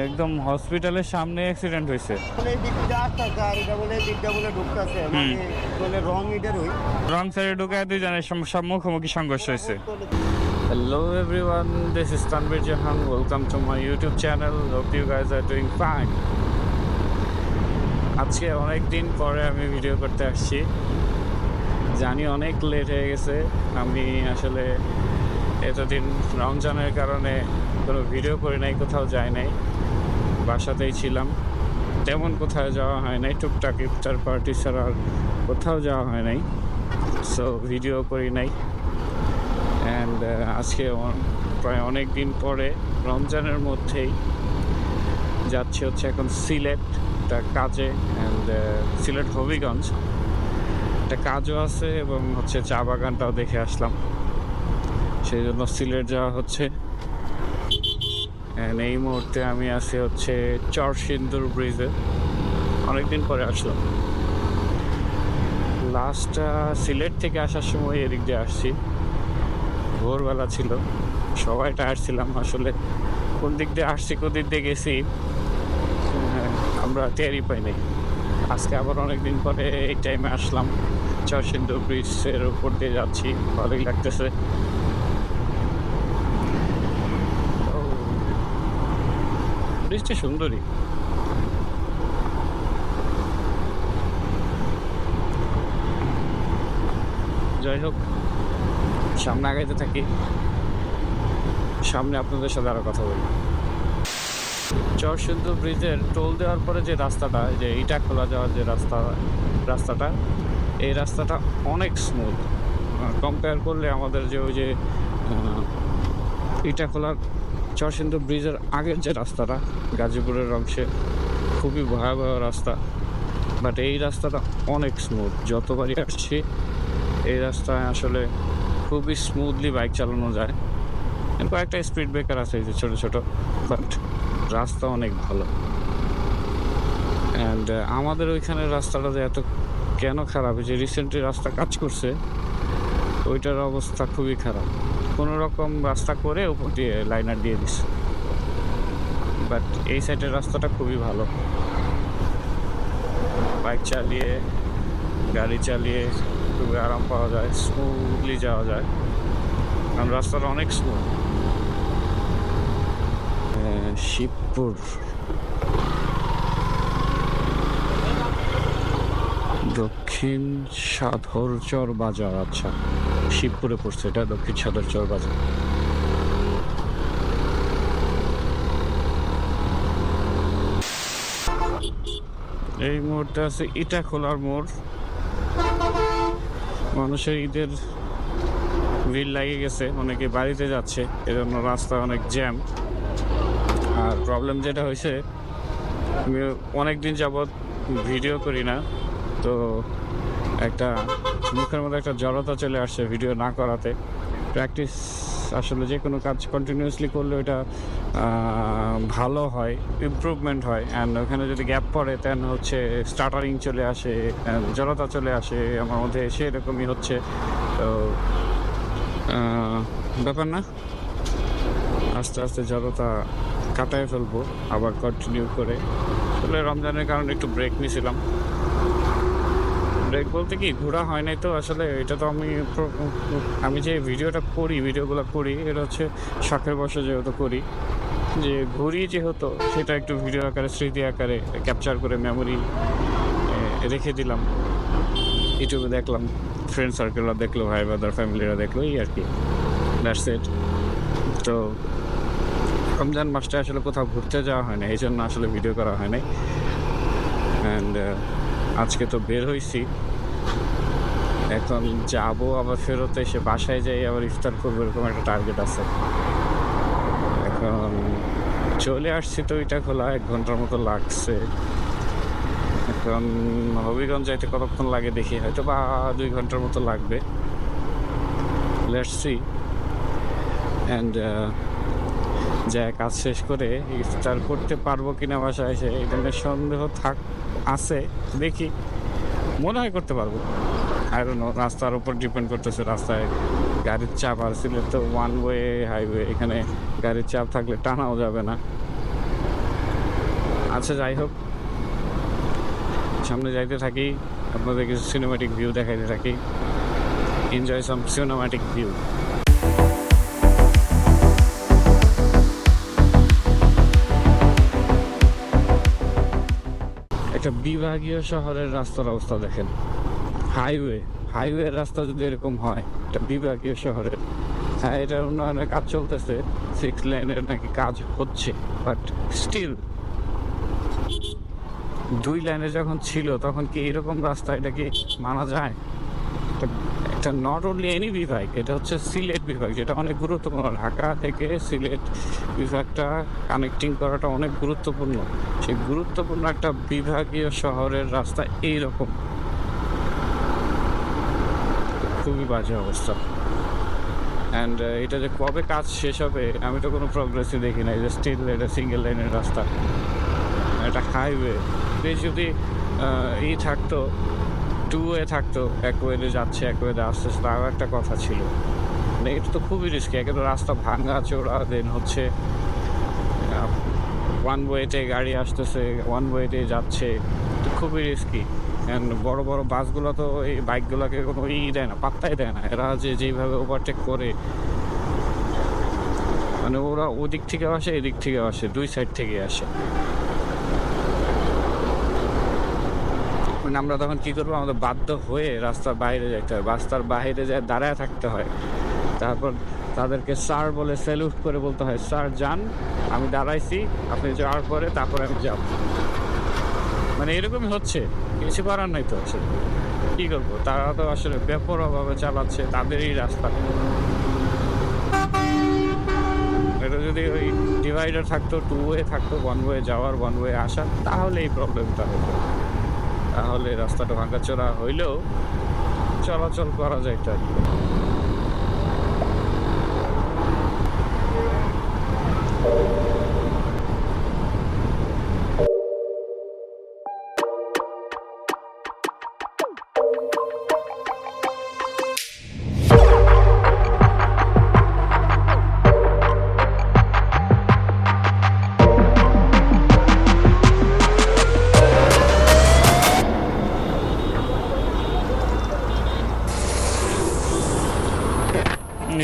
একদম হসপিটালের সামনে অ্যাক্সিডেন্ট হয়েছে। রং সাইডে ঢুকে দুইজনের মুখোমুখি সংঘর্ষ হয়েছে। Hello everyone, this is Tanvir Jahan. Welcome to my YouTube channel. Hope you guys are doing fine. আজকে অনেক দিন পরে আমি ভিডিও করতে আসছি, জানি অনেক লেট হয়ে গেছে। আমি আসলে এতদিন রমজানের কারণে কোনো ভিডিও করি নাই, কোথাও যাই নাই, বাসাতেই ছিলাম, তেমন কোথাও যাওয়া হয় নাই, টুকটাক ইফতার পার্টি ছাড়া আর কোথাও যাওয়া হয় নাই, সো ভিডিও করি নাই। অ্যান্ড আজকে প্রায় অনেক দিন পরে রমজানের মধ্যেই যাচ্ছি হচ্ছে এখন সিলেট একটা কাজে। অ্যান্ড সিলেট হবিগঞ্জ একটা কাজও আছে এবং হচ্ছে চা বাগানটাও দেখে আসলাম, সেই জন্য সিলেট যাওয়া হচ্ছে। অ্যান্ড এই মুহূর্তে আমি আছি হচ্ছে চরসিন্দুর ব্রিজে, অনেকদিন পরে আসলাম। লাস্ট সিলেট থেকে আসার সময় এদিক দিয়ে আসছি, ভোরবেলা ছিল, সবাই টায়ার্ড ছিলাম। আসলে কোন দিক দিয়ে আসছি কোন দিক দিয়ে গেছি আমরা টেরই পাই নাই। আজকে আবার অনেকদিন পরে এই টাইমে আসলাম, চরসিন্দুর ব্রিজের উপর দিয়ে যাচ্ছি, ভালোই লাগতেছে। ব্রিজটা সুন্দরী। যাই হোক, সামনে আগাইতে থাকি, সামনে আপনাদের সাথে আরো কথা বলি। চরসিন্দুর ব্রিজের টোল দেওয়ার পরে যে রাস্তাটা, যে ইটা খোলা যাওয়ার যে রাস্তাটা এই রাস্তাটা অনেক স্মুথ। কম্পেয়ার করলে আমাদের যে ওই যে ইটা খোলার চরসিন্দুর ব্রিজের আগের যে রাস্তাটা গাজীপুরের অংশে, খুবই ভয়াবহ রাস্তা, বাট এই রাস্তাটা অনেক স্মুথ। যতবারই আসছি এই রাস্তায় আসলে খুবই স্মুথলি বাইক চালানো যায়। কয়েকটা স্পিড ব্রেকার আছে যে ছোটো ছোটো, বাট রাস্তা অনেক ভালো। অ্যান্ড আমাদের ওইখানের রাস্তাটা যে এত কেন খারাপ, যে রিসেন্টলি রাস্তা কাজ করছে ওইটার অবস্থা খুবই খারাপ। কোনো রকম রাস্তা করে উপর দিয়ে লাইনার দিয়ে দিচ্ছে, বাট এই সাইডের রাস্তাটা খুবই ভালো। বাইক চালিয়ে গাড়ি চালিয়ে খুবই আরাম পাওয়া যায়, স্মুথলি যাওয়া যায়, কারণ রাস্তাটা অনেক স্মুথ। শিবপুর দক্ষিণ সাধরচর বাজার, আচ্ছা শিবপুরে পড়ছে এটা, দক্ষিণ সাধরচর বাজার। এই মুহূর্তে আছে ইটা খোলার মোড়। মানুষের ঈদের ভিড় লাগিয়ে গেছে, অনেকে বাড়িতে যাচ্ছে, এজন্য রাস্তা অনেক জ্যাম। আর প্রবলেম যেটা হয়েছে, আমি অনেক দিন যাবৎ ভিডিও করি না, তো একটা মুখের মধ্যে একটা জড়তা চলে আসছে ভিডিও না করাতে। প্র্যাকটিস আসলে যে কোনো কাজ কন্টিনিউয়াসলি করলে ওটা ভালো হয়, ইমপ্রুভমেন্ট হয়। অ্যান্ড ওখানে যদি গ্যাপ পড়ে দেন হচ্ছে স্টার্টারিং চলে আসে, জড়তা চলে আসে আমার মধ্যে, সেরকমই হচ্ছে। তো ব্যাপার না, আস্তে আস্তে জড়তা কাটায় ফেলবো, আবার কন্টিনিউ করে। তাহলে রমজানের কারণে একটু ব্রেক নিয়েছিলাম। ব্রেক বলতে কি, ঘোরা হয় নাই তো আসলে। এটা তো আমি যে ভিডিওগুলো করি এটা হচ্ছে শখের বসে যেহেতু করি, যে ঘুরি যেহেতু সেটা একটু ভিডিও আকারে স্মৃতি আকারে ক্যাপচার করে মেমোরি রেখে দিলাম। ইউটিউবে দেখলাম, ফ্রেন্ড সার্কেলরা দেখলো, ভাই ব্রাদার ফ্যামিলিরা দেখলো, এই আর কি, দ্যাটস ইট। তো রমজান মাসটা আসলে কোথাও ঘুরতে যাওয়া হয় না, এই জন্য আসলে ভিডিও করা হয় নাই। অ্যান্ড আজকে তো বের হয়েছি, এখন যাবো, আবার ফেরত এসে বাসায় যাই আবার ইফতার করবো, এরকম একটা টার্গেট আছে। এখন চলে আসছি তো ইটা খোলা, 1 ঘন্টার মতো লাগছে। এখন হবিগঞ্জ যাইতে কতক্ষণ লাগে দেখি, হয়তো বা 2 ঘন্টার মতো লাগবে, লেটস সি। অ্যান্ড যা কাজ শেষ করে ইফতার করতে পারবো কিনা বাসায় এসে, এই ধরনের সন্দেহ আছে, দেখি, মনে হয় করতে পারবো। আই ডোন্ট নো, রাস্তার উপর ডিপেন্ড করতেছে, রাস্তায় গাড়ির চাপ আর সিলেট তো ওয়ান ওয়ে হাইওয়ে, এখানে গাড়ির চাপ থাকলে টানাও যাবে না। আচ্ছা যাই হোক, সামনে যাইতে থাকি, আপনাদের কিছু সিনেমাটিক ভিউ দেখাইতে থাকি। এনজয় সাম সিনেমাটিক ভিউ। একটা বিভাগীয় শহরের রাস্তার অবস্থা দেখেন। হাইওয়ের রাস্তা যদি এরকম হয়, এটা বিভাগীয় শহরের। হ্যাঁ, এটার উন্নয়নের কাজ চলতেছে, 6 লেনের নাকি কাজ হচ্ছে, বাট স্টিল 2 লাইনে যখন ছিল তখন কি এরকম রাস্তা, এটা কি মানা যায়? এটা নট অনলি এনি বিভাগ, এটা হচ্ছে সিলেট বিভাগ, যেটা অনেক গুরুত্বপূর্ণ। ঢাকা থেকে সিলেট বিভাগটা কানেক্টিং করাটা অনেক গুরুত্বপূর্ণ। সেই গুরুত্বপূর্ণ একটা বিভাগীয় শহরের রাস্তা এইরকম, খুবই বাজে অবস্থা। অ্যান্ড এটা যে কবে কাজ শেষ হবে আমি তো কোনো প্রগ্রেসই দেখি না। যে স্টিল এটা সিঙ্গেল লাইনের রাস্তা, এটা হাইওয়ে। যদি থাকতো, 2 ওয়ে থাকতো, এক ওয়েতে যাচ্ছে এক ওয়েতে আসতেছে, তাও একটা কথা ছিল। মানে এটা তো খুবই রিস্কি। একে তো রাস্তা ভাঙা চোরা, দেন হচ্ছে 1 ওয়েতে গাড়ি আসতেছে, 1 ওয়েতে যাচ্ছে, তো খুবই রিস্কি। অ্যান্ড বড় বড় বাসগুলো তো এই বাইকগুলোকে কোনো দেয় না, পাত্তাই দেয় না। এরা যেইভাবে ওভারটেক করে, মানে ওরা ওদিক থেকে আসে এদিক থেকে আসে, 2 সাইড থেকে আসে। মানে আমরা তখন কী করবো, আমাদের বাধ্য হয়ে রাস্তার বাইরে যেতে হয়, রাস্তার বাইরে যায় দাঁড়ায় থাকতে হয়। তারপর তাদেরকে স্যার বলে স্যালুট করে বলতে হয়, স্যার যান, আমি দাঁড়াইছি, আপনি যাওয়ার পরে তারপরে আমি যাব। মানে এরকমই হচ্ছে, কিছু করার নাই তো। আসলে কী করবো, তারা তো আসলে বেপরোয়াভাবে চালাচ্ছে তাদেরই রাস্তা। এটা যদি ওই ডিভাইডার থাকতো, 2 ওয়ে থাকতো, 1 ওয়ে যাওয়ার 1 ওয়ে আসার, তাহলে এই প্রবলেমটা হতো। তাহলে রাস্তাটা ভাঙাচোরা হইলেও চলাচল করা যাইত আর কি।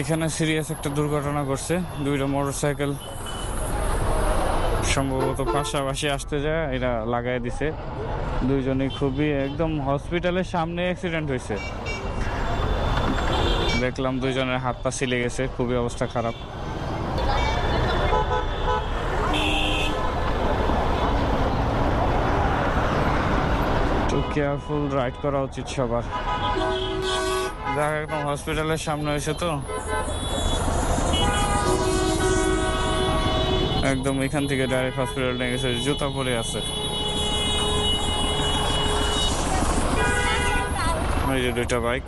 এখানে সিরিয়াস একটা দুর্ঘটনা ঘটছে। 2টা মোটরসাইকেল সম্ভবত পাশাপাশি আসতে যায়, এরা লাগাই দিছে। 2জনই খুবই একদম হসপিটালের সামনে অ্যাক্সিডেন্ট হয়েছে। দেখলাম 2জনের হাত পা ছিলে গেছে, খুবই অবস্থা খারাপ। তো কেয়ারফুল রাইড করা উচিত সবার। দেখ, একদম হসপিটালের সামনে হয়েছে, তো একদম এখান থেকে ডাইরেক্ট হসপিটাল নিয়ে গেছে, জুতা পরে আছে। এই যে 2টা বাইক।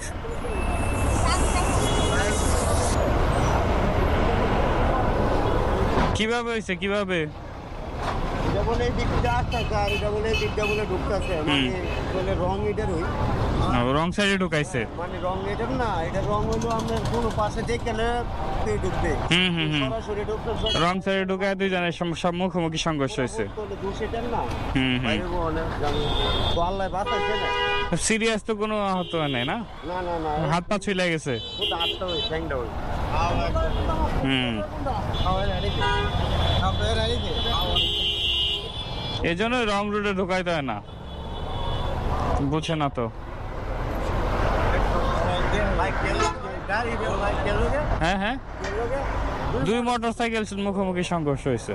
কিভাবে হয়েছে, কিভাবে? রং সাইডে ঢুকাইছে, মানে রং এটার না, এটা রং হইলো আমরা কোনো পাশে দেখলে ঢুকবে। সরাসরি ঢুকবে, রং সাইডে ঢুকায় 2জনের মুখোমুখি সংঘর্ষ হয়েছে। আল্লাহ বাঁচাইছে না। সিরিয়াস তো কোনো আহত নেই না? না না না, হাত পা ছুঁলে গেছে। হাতটা ওই ঠ্যাংটা ওই। এই জন্য রং রুটে ঢুকাইতে হয় না, বুঝে না তো। হ্যাঁ হ্যাঁ, 2 মোটরসাইকেল মুখোমুখি সংঘর্ষ হয়েছে।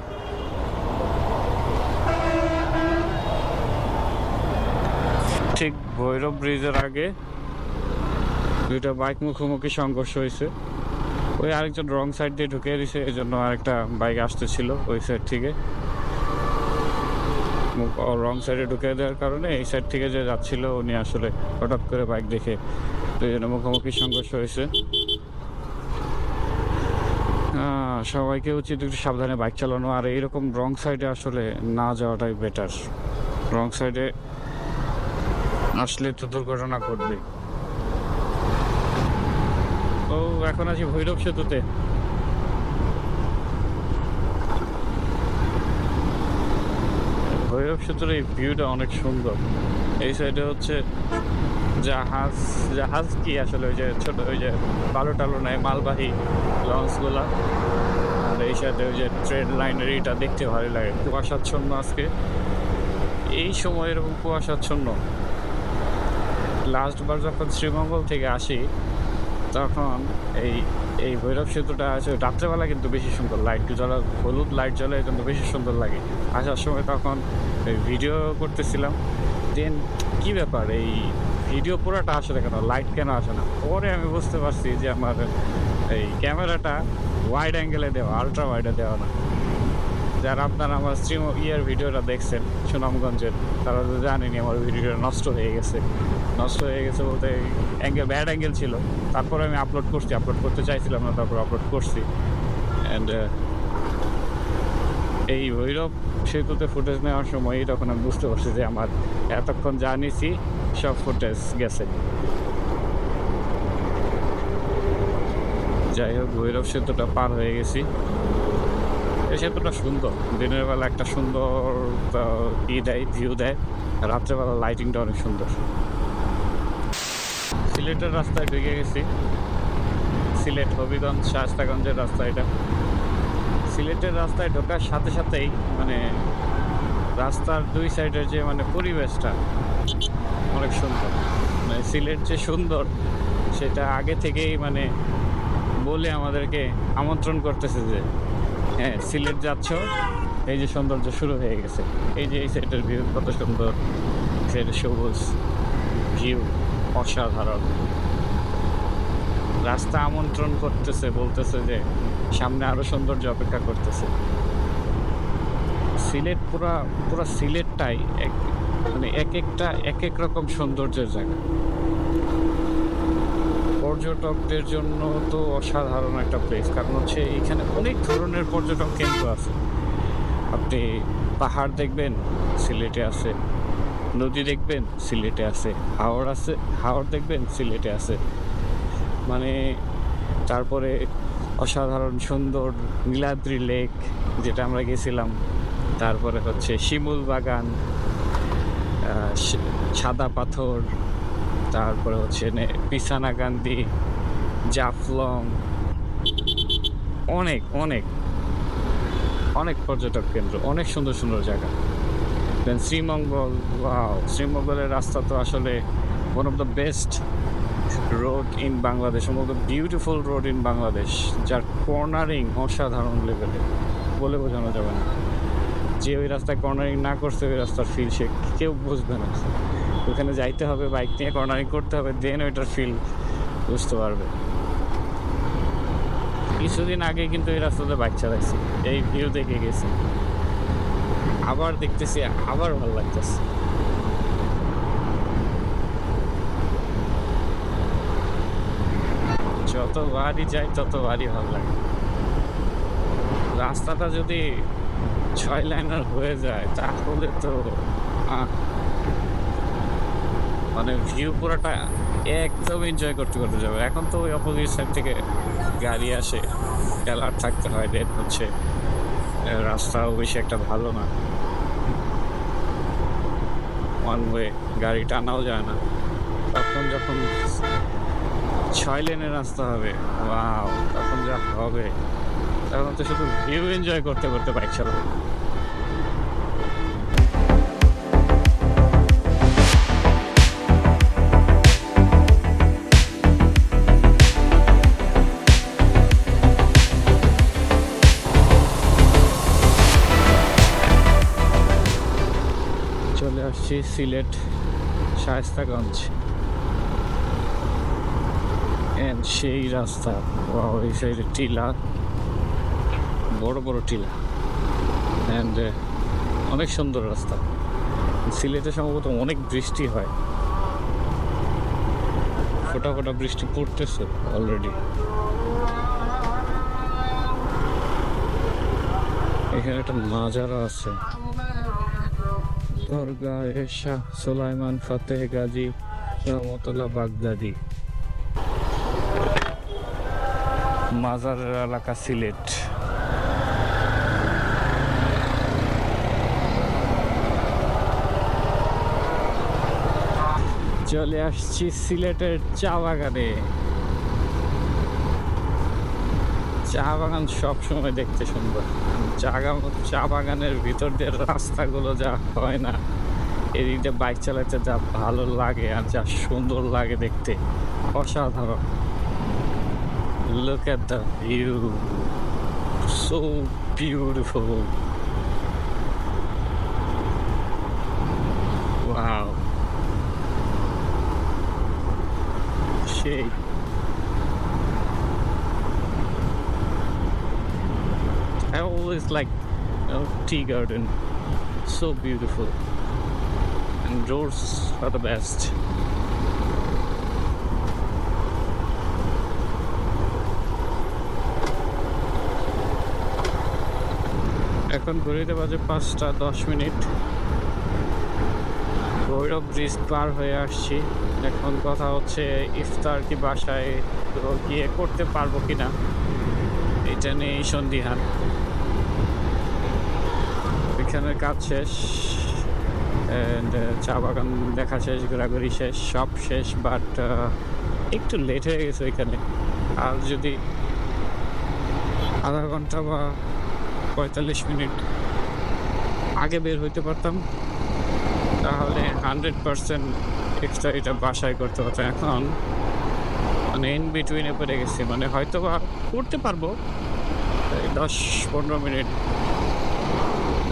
ঠিক ভৈরব ব্রিজের আগে 2টা বাইক মুখোমুখি সংঘর্ষ হয়েছে। ওই আরেকজন রং সাইড দিয়ে ঢুকে দিয়েছে, এই জন্য আরেকটা বাইক আসতেছিল ওই সাইড থেকে। রং সাইডে ঢুকে দেওয়ার কারণে এই সাইড থেকে যে যাচ্ছিল উনি আসলে হঠাৎ করে বাইক দেখে 2জনের মুখোমুখি সংঘর্ষ হয়েছে। সবাইকে উচিত একটু সাবধানে বাইক চালানো, আর এইরকম রং সাইডে আসলে না যাওয়াটাই বেটার। রং সাইডে আসলে তো দুর্ঘটনা ঘটবে। ও এখন আছি ভৈরব সেতুতে। ভৈরব সেতুর এই ভিউটা অনেক সুন্দর। এই সাইডে হচ্ছে জাহাজ, জাহাজ কি আসলে ওই যে ছোট ওই যে বালু টালু নেয় মালবাহী লঞ্চগুলা। আর এই সাইডে ওই যে ট্রেন লাইনের এটা দেখতে ভালো লাগে। কুয়াশাচ্ছন্ন আজকে, এই সময় এরকম কুয়াশাচ্ছন্ন। লাস্টবার যখন শ্রীমঙ্গল থেকে আসি তখন এই এই ভৈরব সেতুটা আছে রাত্রেবেলা কিন্তু বেশি সুন্দর, লাইট জ্বলা, হলুদ লাইট জ্বলে কিন্তু বেশি সুন্দর লাগে। আসার সময় তখন ভিডিও করতেছিলাম, দেন কি ব্যাপার এই ভিডিও পুরোটা আসে না কেন, লাইট কেন আসে না? পরে আমি বুঝতে পারছি যে আমার এই ক্যামেরাটা ওয়াইড অ্যাঙ্গেলে দেওয়া, আলট্রা ওয়াইডে দেওয়া না। যারা আপনারা আমার ইয়ার ভিডিওটা দেখছেন সুনামগঞ্জের, তারা তো জানেনি আমার ভিডিওটা নষ্ট হয়ে গেছে। নষ্ট হয়ে গেছে বলতে অ্যাঙ্গেল, ব্যাড অ্যাঙ্গেল ছিল। তারপরে আমি আপলোড করছি, আপলোড করতে চাইছিলাম না, তারপর আপলোড করছি। অ্যান্ড এই ভৈরব সেতুতে ফুটেজ নেওয়ার সময় তখন আমি বুঝতে পারছি যে আমার এতক্ষণ যা নিছি সব ফুটেজ গেছে। যাই হোক, ভৈরব সেতুটা পার হয়ে গেছি। এই সেতুটা সুন্দর, দিনের বেলা একটা সুন্দর দেয়, ভিউ দেয়। রাত্রেবেলা লাইটিংটা অনেক সুন্দর। সিলেটের রাস্তায় ঢুকে গেছি, সিলেট হবিগঞ্জ শায়েস্তাগঞ্জের রাস্তা এটা। সিলেটের রাস্তায় ঢোকার সাথে সাথেই মানে রাস্তার দুই সাইডের যে মানে পরিবেশটা অনেক সুন্দর। মানে সিলেট যে সুন্দর সেটা আগে থেকেই মানে বলে আমাদেরকে আমন্ত্রণ করতেছে যে হ্যাঁ সিলেট যাচ্ছ, এই যে সৌন্দর্য শুরু হয়ে গেছে। এই যে এই সাইডের ভিউ কত সুন্দর, সাইডের সবুজ ভিউ অসাধারণ। রাস্তা আমন্ত্রণ করতেছে, বলতেছে যে সামনে আরো সৌন্দর্য অপেক্ষা করতেছে। সিলেট পুরা পুরা সিলেটটাই মানে এক একটা এক এক রকম সৌন্দর্যের জায়গা। পর্যটকদের জন্য তো অসাধারণ একটা প্লেস, কারণ হচ্ছে এখানে অনেক ধরনের পর্যটন কেন্দ্র আছে। আপনি পাহাড় দেখবেন, সিলেটে আছে। নদী দেখবেন, সিলেটে আছে। হাওর আছে, হাওর দেখবেন, সিলেটে আছে। মানে তারপরে অসাধারণ সুন্দর নীলাদ্রি লেক যেটা আমরা গেছিলাম, তারপরে হচ্ছে শিমুল বাগান, সাদা পাথর, তারপরে হচ্ছে পিছানাকান্দি, জাফলং, অনেক অনেক অনেক পর্যটক কেন্দ্র, অনেক সুন্দর সুন্দর জায়গা। দেন শ্রীমঙ্গল, ওয়াও, শ্রীমঙ্গলের রাস্তা তো আসলে one of the best road in Bangladesh, one of the beautiful road in Bangladesh, যার কর্নারিং অসাধারণ লেভেলে, বলে বোঝানো যাবে না। যে ওই রাস্তায় কর্নারিং না করছে ওই রাস্তার ফিল সে কেউ বুঝবে না। ওখানে যাইতে হবে, বাইক নিয়ে কর্নারিং করতে হবে, দেন ওইটার ফিল বুঝতে পারবে। কিছুদিন আগে কিন্তু এই রাস্তাতে বাইক চালাইছি, এই ভিউ দেখে গেছি, আবার দেখতেছি, আবার ভালো লাগতেছে। যতবারই যাই ততবারই ভালো লাগে। রাস্তাটা যদি 6 লাইনার হয়ে যায় তাহলে তো মানে ভিউ পুরোটা একদম এনজয় করতে করতে যাবে। এখন তো ওই অপোজিট সাইড থেকে গাড়ি আসে, খেলার থাকতে হয়, দেন হচ্ছে রাস্তাও বেশি একটা ভালো না, ওয়ান ওয়ে, গাড়ি টানাও যায় না। তখন যখন 6 লেনের রাস্তা হবে, ওয়াও, তখন যা হবে, তখন তো শুধু ভিউ এনজয় করতে করতে বাইক চালাবে। চলে আসছি সিলেট শায়েস্তাগঞ্জ, এন্ড সেই রাস্তা, ওই সাইডে টিলা, বড় বড় টিলা, অ্যান্ড অনেক সুন্দর রাস্তা। সিলেটে সম্ভবত অনেক বৃষ্টি হয়, ফোটা ফোটা বৃষ্টি পড়তেছে অলরেডি। এখানে একটা মাজারা আছে, দরগাহ শাহ সুলাইমান ফাতেহ গাজী রহমতুল্লাহ বাগদাদি, মাজারের এলাকা সিলেট। চলে আসছি সিলেটের চা বাগানে। চা বাগান সবসময় দেখতে সুন্দর। চা বাগানের ভিতর দিয়ে রাস্তাগুলো যা হয় না, এদিক দিয়ে বাইক চালাতে যা ভালো লাগে আর যা সুন্দর লাগে দেখতে, অসাধারণ। Look at the view, so beautiful. Wow. Shade. I always like tea garden, so beautiful, and roads are the best. এখন ঘড়িতে বাজে 5:10। ভৈরব ব্রিজ পার হয়ে আসছি। এখন কথা হচ্ছে ইফতার কি বাসায় গিয়ে করতে পারবো কিনা, এটা নিয়েই সন্দিহান। এখানের কাজ শেষ, চা বাগান দেখা শেষ, ঘোরাঘুরি শেষ, সব শেষ, বাট একটু লেট হয়ে গেছে ওইখানে। আর যদি আধা ঘন্টা বা 45 মিনিট আগে বের হইতে পারতাম তাহলে 100% এক্সট্রা এটা বাসায় করতে পারতাম। এখন মানে ইন বিটুইনে পড়ে গেছি, মানে হয়তো বা করতে পারবো 10-15 মিনিট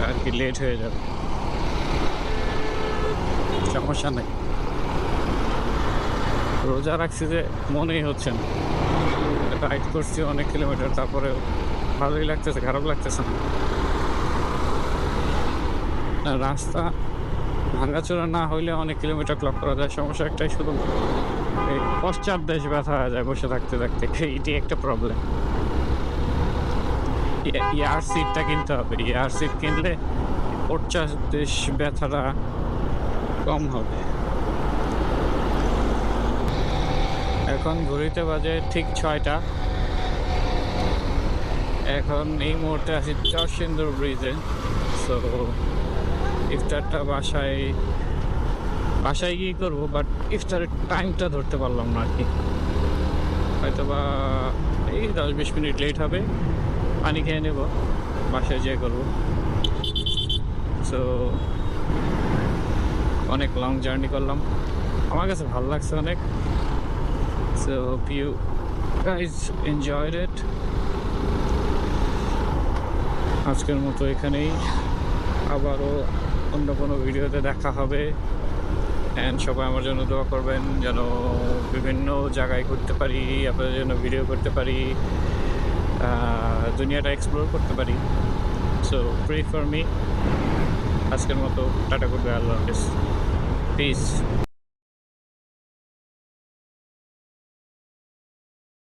আর কি লেট হয়ে যাবে, সমস্যা নেই। রোজা রাখছি যে মনেই হচ্ছে না, রাইড করছি অনেক কিলোমিটার, তারপরে ভালোই লাগতেছে, খারাপ লাগতেছে না। রাস্তা ভাঙাচোরা না হইলে অনেক কিলোমিটার ক্লক করা যায়, সমস্যা একটাই, শুধু এই পশ্চাৎ দেশ ব্যথা হয়ে যায় বসে থাকতে থাকতে, এটি একটা প্রবলেম। এয়ার সিটটা কিনতে হবে, এয়ার সিট কিনলে পশ্চাৎ দেশ ব্যথাটা কম হবে। এখন ঘড়িতে বাজে ঠিক 6টা। এখন এই মুহূর্তে আছি চরসিন্দুর ব্রিজে। সো ইফতারটা বাসায় গিয়ে করবো, বাট ইফতারের টাইমটা ধরতে পারলাম না আর কি। হয়তো বা এই 10-20 মিনিট লেট হবে, পানি খেয়ে নেব, বাসায় যেয়ে করবো। সো অনেক লং জার্নি করলাম, আমার কাছে ভালো লাগছে অনেক। So hope you guys enjoyed it. আজকের মতো এখানেই, আবারও অন্য কোনো ভিডিওতে দেখা হবে। অ্যান্ড সবাই আমার জন্য দোয়া করবেন যেন বিভিন্ন জায়গায় ঘুরতে পারি, আপনাদের জন্য ভিডিও করতে পারি, দুনিয়াটা এক্সপ্লোর করতে পারি। So pray for me. আজকের মতো টাটা, গুড বাই, আল্লাহ হাফেজ, পিস।